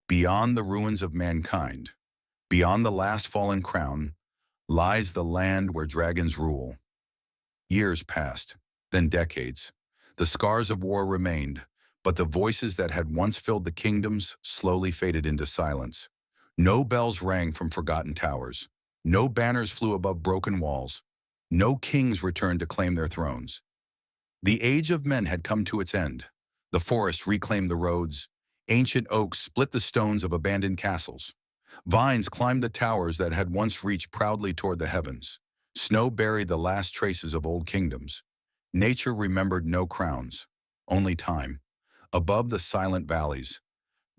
Beyond the ruins of mankind, beyond the last fallen crown, lies the land where dragons rule. Years passed, then decades. The scars of war remained, but the voices that had once filled the kingdoms slowly faded into silence. No bells rang from forgotten towers. No banners flew above broken walls. No kings returned to claim their thrones. The age of men had come to its end. The forest reclaimed the roads. Ancient oaks split the stones of abandoned castles. Vines climbed the towers that had once reached proudly toward the heavens. Snow buried the last traces of old kingdoms. Nature remembered no crowns, only time. Above the silent valleys,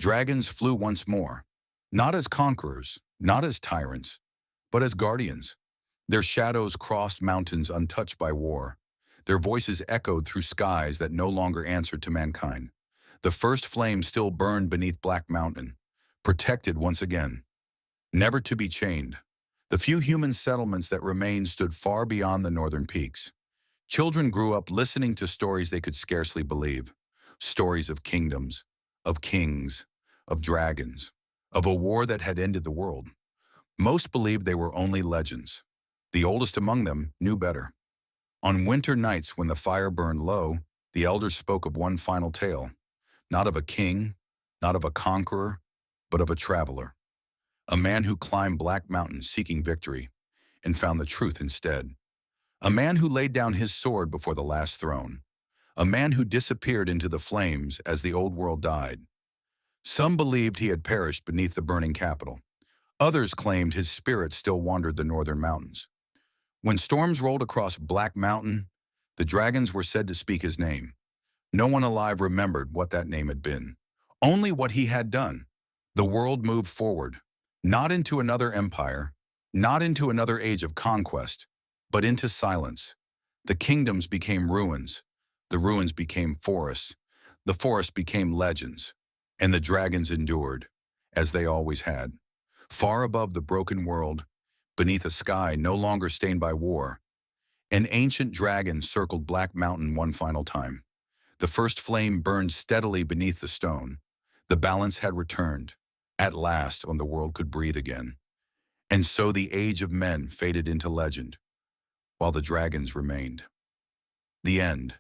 dragons flew once more, not as conquerors, not as tyrants, but as guardians. Their shadows crossed mountains untouched by war. Their voices echoed through skies that no longer answered to mankind. The first flame still burned beneath Black Mountain, protected once again, never to be chained. The few human settlements that remained stood far beyond the northern peaks. Children grew up listening to stories they could scarcely believe. Stories of kingdoms, of kings, of dragons, of a war that had ended the world. Most believed they were only legends. The oldest among them knew better. On winter nights when the fire burned low, the elders spoke of one final tale, not of a king, not of a conqueror, but of a traveler. A man who climbed Black Mountain seeking victory and found the truth instead. A man who laid down his sword before the last throne. A man who disappeared into the flames as the old world died. Some believed he had perished beneath the burning capital. Others claimed his spirit still wandered the northern mountains. When storms rolled across Black Mountain, the dragons were said to speak his name. No one alive remembered what that name had been, only what he had done. The world moved forward, not into another empire, not into another age of conquest, but into silence. The kingdoms became ruins, the ruins became forests, the forests became legends, and the dragons endured, as they always had. Far above the broken world, beneath a sky no longer stained by war, an ancient dragon circled Black Mountain one final time. The first flame burned steadily beneath the stone. The balance had returned, at last, when the world could breathe again. And so the age of men faded into legend, while the dragons remained. The end.